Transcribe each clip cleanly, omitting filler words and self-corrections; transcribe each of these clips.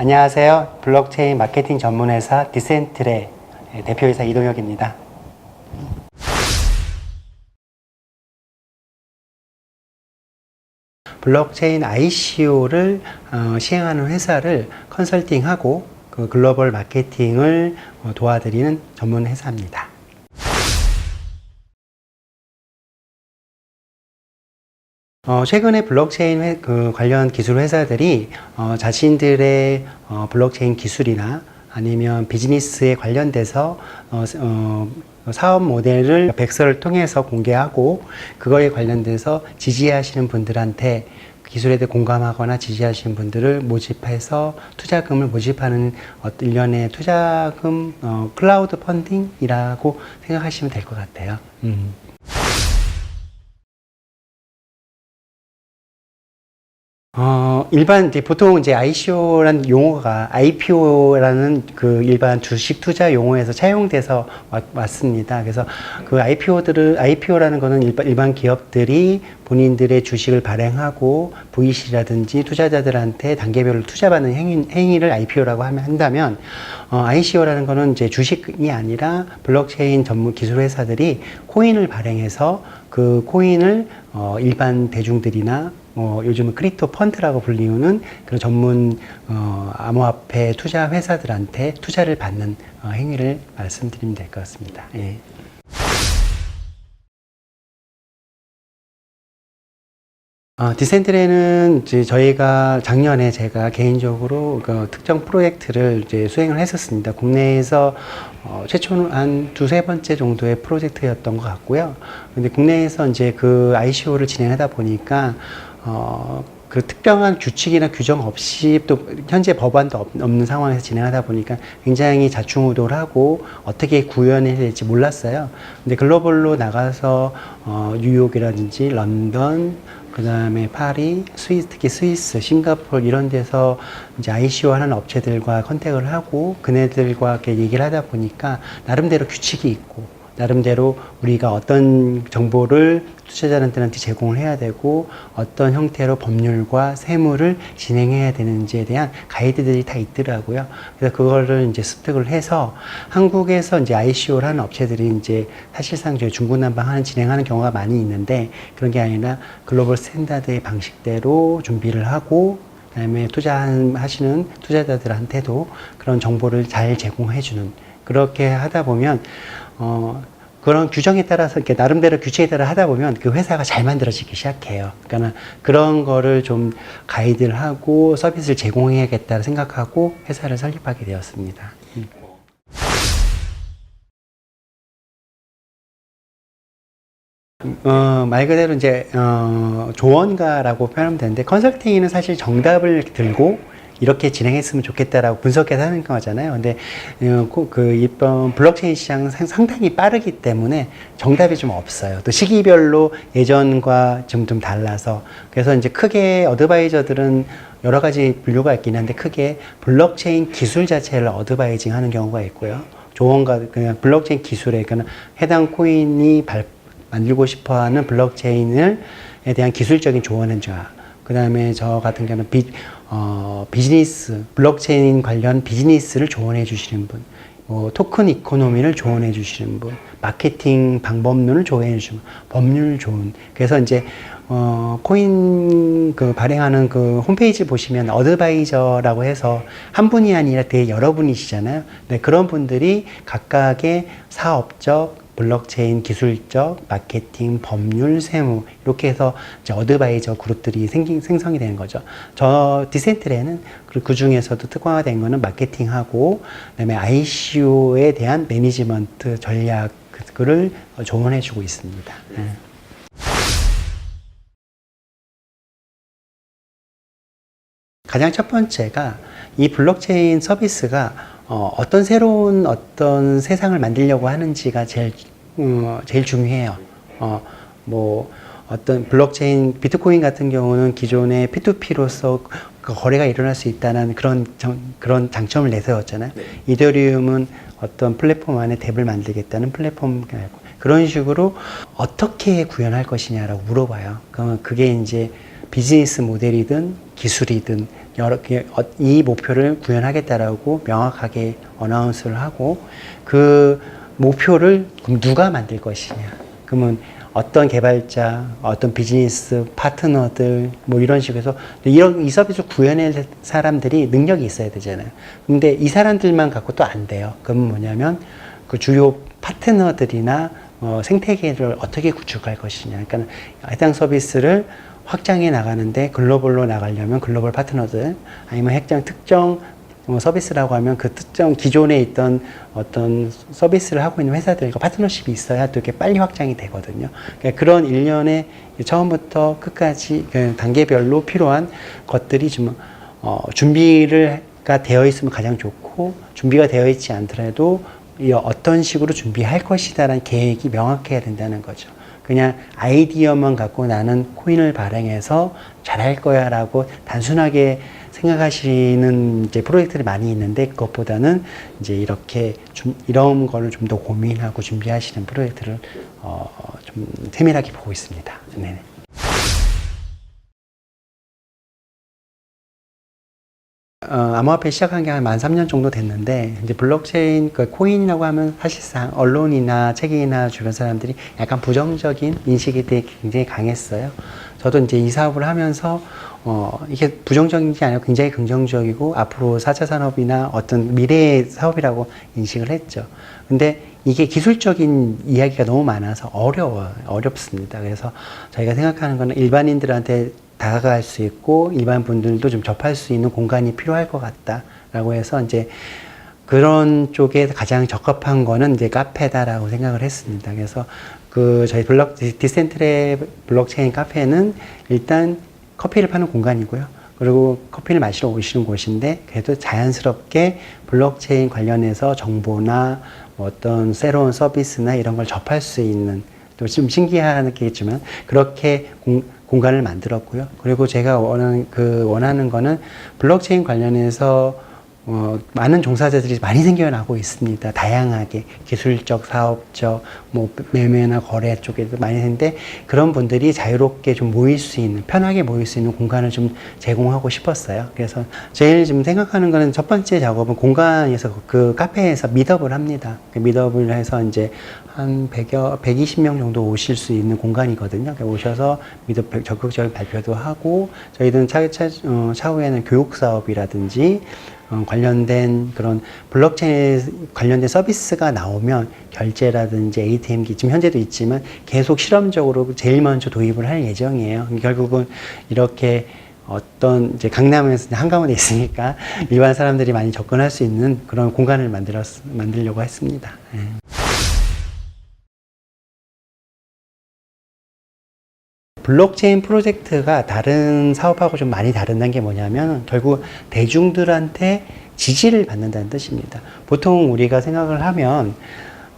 안녕하세요. 블록체인 마케팅 전문회사 디센트레 대표이사 이동혁입니다. 블록체인 ICO를 시행하는 회사를 컨설팅하고 그 글로벌 마케팅을 도와드리는 전문 회사입니다. 최근에 블록체인 관련 기술 회사들이 자신들의 블록체인 기술이나 아니면 비즈니스에 관련돼서 사업 모델을 백서를 통해서 공개하고 그거에 관련돼서 지지하시는 분들한테 기술에 대해 공감하거나 지지하시는 분들을 모집해서 투자금을 모집하는 일련의 투자금 클라우드 펀딩이라고 생각하시면 될 것 같아요. 일반, 보통 이제 ICO라는 용어가 IPO라는 그 일반 주식 투자 용어에서 차용돼서 왔습니다. 그래서 그 IPO라는 거는 일반 기업들이 본인들의 주식을 발행하고 VC라든지 투자자들한테 단계별로 투자받는 행위를 IPO라고 한다면, ICO라는 거는 이제 주식이 아니라 블록체인 전문 기술 회사들이 코인을 발행해서 그 코인을 일반 대중들이나 요즘은 크립토 펀드라고 불리우는 그런 전문 암호화폐 투자 회사들한테 투자를 받는 행위를 말씀드리면 될 것 같습니다. 예. 디센트레는 이제 저희가 작년에 제가 개인적으로 그 특정 프로젝트를 이제 수행을 했었습니다. 국내에서 최초는 한 두세 번째 정도의 프로젝트였던 것 같고요. 근데 국내에서 이제 그 ICO를 진행하다 보니까 그 특별한 규칙이나 규정 없이 또 현재 법안도 없는 상황에서 진행하다 보니까 굉장히 자충우돌하고 어떻게 구현해야 될지 몰랐어요. 근데 글로벌로 나가서 뉴욕이라든지 런던, 그 다음에 파리, 특히 스위스, 싱가포르 이런 데서 이제 ICO 하는 업체들과 컨택을 하고 그네들과 이렇게 얘기를 하다 보니까 나름대로 규칙이 있고 나름대로 우리가 어떤 정보를 투자자들한테 제공을 해야 되고 어떤 형태로 법률과 세무를 진행해야 되는지에 대한 가이드들이 다 있더라고요. 그래서 그거를 이제 습득을 해서 한국에서 이제 ICO를 하는 업체들이 이제 사실상 저희 중구난방 진행하는 경우가 많이 있는데 그런 게 아니라 글로벌 스탠다드의 방식대로 준비를 하고 그다음에 투자하시는 투자자들한테도 그런 정보를 잘 제공해주는 그렇게 하다 보면 그런 규정에 따라서 이렇게 나름대로 규칙에 따라 하다 보면 그 회사가 잘 만들어지기 시작해요. 그러니까 그런 거를 좀 가이드를 하고 서비스를 제공해야겠다 생각하고 회사를 설립하게 되었습니다. 말 그대로 이제 조언가라고 표현하면 되는데 컨설팅은 사실 정답을 들고 이렇게 진행했으면 좋겠다라고 분석해서 하는 거잖아요. 근데 이번 블록체인 시장은 상당히 빠르기 때문에 정답이 좀 없어요. 또 시기별로 예전과 좀 달라서 그래서 이제 크게 어드바이저들은 여러 가지 분류가 있긴 한데 크게 블록체인 기술 자체를 어드바이징 하는 경우가 있고요. 조언가 그냥 블록체인 기술에 그러니까 해당 코인이 만들고 싶어하는 블록체인에 대한 기술적인 조언은 그 다음에 저 같은 경우는 비즈니스, 블록체인 관련 비즈니스를 조언해 주시는 분, 토큰 이코노미를 조언해 주시는 분, 마케팅 방법론을 조언해 주시는 분, 법률 조언. 그래서 이제, 코인 발행하는 그 홈페이지 보시면 어드바이저라고 해서 한 분이 아니라 되게 여러 분이시잖아요. 네, 그런 분들이 각각의 사업적, 블록체인 기술적, 마케팅, 법률, 세무 이렇게 해서 이제 어드바이저 그룹들이 생성이 되는 거죠. 저 디센트레는 그 중에서도 특화된 거는 마케팅하고 그다음에 ICO에 대한 매니지먼트 전략을 조언해 주고 있습니다. 네. 가장 첫 번째가 이 블록체인 서비스가 어떤 새로운 어떤 세상을 만들려고 하는지가 제일 중요해요. 어떤 블록체인, 비트코인 같은 경우는 기존의 P2P로서 그 거래가 일어날 수 있다는 그런 장점을 내세웠잖아요. 네. 이더리움은 어떤 플랫폼 안에 덱을 만들겠다는 플랫폼, 그런 식으로 어떻게 구현할 것이냐라고 물어봐요. 그러면 그게 이제 비즈니스 모델이든 기술이든 이 목표를 구현하겠다라고 명확하게 어나운스를 하고 그 목표를 그럼 누가 만들 것이냐. 그러면 어떤 개발자, 어떤 비즈니스 파트너들 뭐 이런 식으로 해서 이 서비스 구현할 사람들이 능력이 있어야 되잖아요. 근데 이 사람들만 갖고 또 안 돼요. 그러면 뭐냐면 그 주요 파트너들이나 생태계를 어떻게 구축할 것이냐. 그러니까 해당 서비스를 확장해 나가는데 글로벌로 나가려면 글로벌 파트너들 아니면 특정 서비스라고 하면 그 특정 기존에 있던 어떤 서비스를 하고 있는 회사들과 파트너십이 있어야 또 이렇게 빨리 확장이 되거든요. 그러니까 그런 일련의 처음부터 끝까지 단계별로 필요한 것들이 좀 준비가 되어 있으면 가장 좋고 준비가 되어 있지 않더라도 어떤 식으로 준비할 것이다라는 계획이 명확해야 된다는 거죠. 그냥 아이디어만 갖고 나는 코인을 발행해서 잘할 거야 라고 단순하게 생각하시는 이제 프로젝트들이 많이 있는데 그것보다는 이제 이렇게 이런 거를 좀 더 고민하고 준비하시는 프로젝트를 좀 세밀하게 보고 있습니다. 네. 암호화폐 시작한 게 한 3년 정도 됐는데, 이제 블록체인, 코인이라고 하면 사실상 언론이나 책이나 주변 사람들이 약간 부정적인 인식이 되게 굉장히 강했어요. 저도 이제 이 사업을 하면서, 이게 부정적인 게 아니고 굉장히 긍정적이고, 앞으로 4차 산업이나 어떤 미래의 사업이라고 인식을 했죠. 근데 이게 기술적인 이야기가 너무 많아서 어렵습니다. 그래서 저희가 생각하는 거는 일반인들한테 다가갈 수 있고 일반 분들도 좀 접할 수 있는 공간이 필요할 것 같다라고 해서 이제 그런 쪽에 가장 적합한 거는 이제 카페다라고 생각을 했습니다. 그래서 저희 디센트레 블록체인 카페는 일단 커피를 파는 공간이고요. 그리고 커피를 마시러 오시는 곳인데 그래도 자연스럽게 블록체인 관련해서 정보나 어떤 새로운 서비스나 이런 걸 접할 수 있는 또 좀 신기하겠지만 그렇게 공간을 만들었고요. 그리고 제가 원하는 거는 블록체인 관련해서 많은 종사자들이 많이 생겨나고 있습니다. 다양하게 기술적, 사업적, 매매나 거래 쪽에도 많이 있는데 그런 분들이 자유롭게 좀 모일 수 있는, 편하게 모일 수 있는 공간을 좀 제공하고 싶었어요. 그래서 제일 지금 생각하는 거는 첫 번째 작업은 공간에서 그 카페에서 미더블 합니다. 미더블 해서 이제 한 120명 정도 오실 수 있는 공간이거든요. 오셔서 적극적인 발표도 하고 저희들은 차후에는 교육 사업이라든지 관련된 그런 블록체인 관련된 서비스가 나오면 결제라든지 ATM기 지금 현재도 있지만 계속 실험적으로 제일 먼저 도입을 할 예정이에요. 결국은 이렇게 어떤 이제 강남에서 한가운데 있으니까 일반 사람들이 많이 접근할 수 있는 그런 공간을 만들려고 했습니다. 네. 블록체인 프로젝트가 다른 사업하고 좀 많이 다른 게 뭐냐면 결국 대중들한테 지지를 받는다는 뜻입니다. 보통 우리가 생각을 하면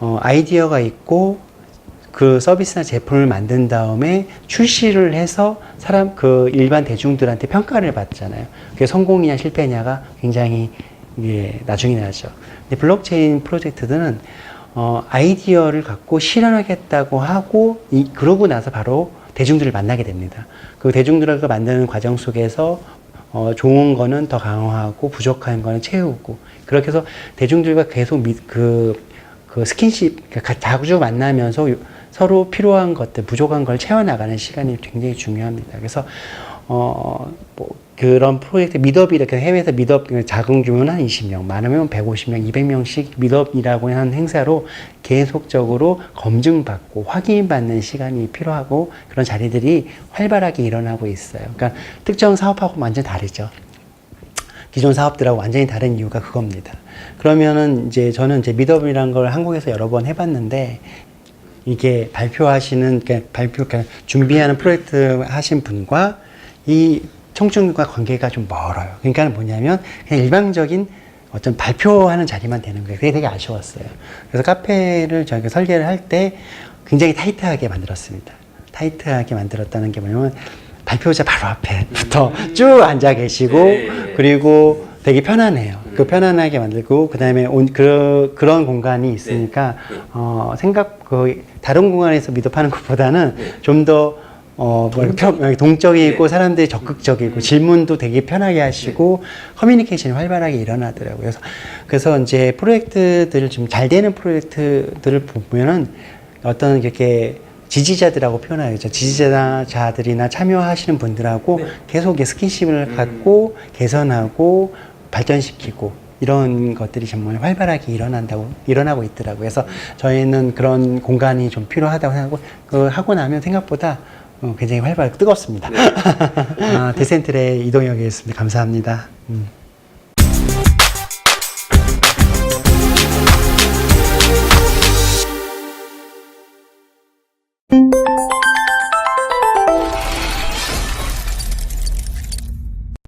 아이디어가 있고 그 서비스나 제품을 만든 다음에 출시를 해서 일반 대중들한테 평가를 받잖아요. 그게 성공이냐 실패냐가 굉장히 나중에 나죠. 근데 블록체인 프로젝트들은 아이디어를 갖고 실현하겠다고 하고 그러고 나서 바로 대중들을 만나게 됩니다. 그 대중들과 만드는 과정 속에서 좋은 거는 더 강화하고 부족한 거는 채우고 그렇게 해서 대중들과 계속 스킨십 자주 만나면서 서로 필요한 것들 부족한 걸 채워나가는 시간이 굉장히 중요합니다. 그래서 그런 프로젝트 미덥이 이렇게 해외에서 미덥 작은 규모는 한 20명, 많으면 150명, 200명씩 미덥이라고 하는 행사로 계속적으로 검증받고 확인받는 시간이 필요하고 그런 자리들이 활발하게 일어나고 있어요. 그러니까 특정 사업하고 완전 다르죠. 기존 사업들하고 완전히 다른 이유가 그겁니다. 그러면은 저는 미덥이라는 걸 한국에서 여러 번 해봤는데 이게 준비하는 프로젝트 하신 분과 이 청중과 관계가 좀 멀어요. 그러니까 뭐냐면 그냥 일방적인 어떤 발표하는 자리만 되는 거예요. 그게 되게 아쉬웠어요. 그래서 카페를 저희가 설계를 할 때 굉장히 타이트하게 만들었습니다. 타이트하게 만들었다는 게 뭐냐면 발표자 바로 앞에부터 쭉 앉아 계시고 그리고 되게 편안해요. 그 편안하게 만들고 그다음에 그런 공간이 있으니까 다른 공간에서 미덥하는 것보다는 좀 더 동적이고 사람들이 적극적이고 질문도 되게 편하게 하시고 커뮤니케이션이 활발하게 일어나더라고요. 그래서 이제 프로젝트들을 좀 잘 되는 프로젝트들을 보면은 어떤 이렇게 지지자들하고 표현하죠. 지지자들이나 참여하시는 분들하고 계속 이렇게 스킨십을 갖고 개선하고 발전시키고 이런 것들이 정말 활발하게 일어나고 있더라고요. 그래서 저희는 그런 공간이 좀 필요하다고 하고 나면 생각보다 굉장히 활발하고 뜨겁습니다. 데센트레 이동혁이었습니다. 감사합니다.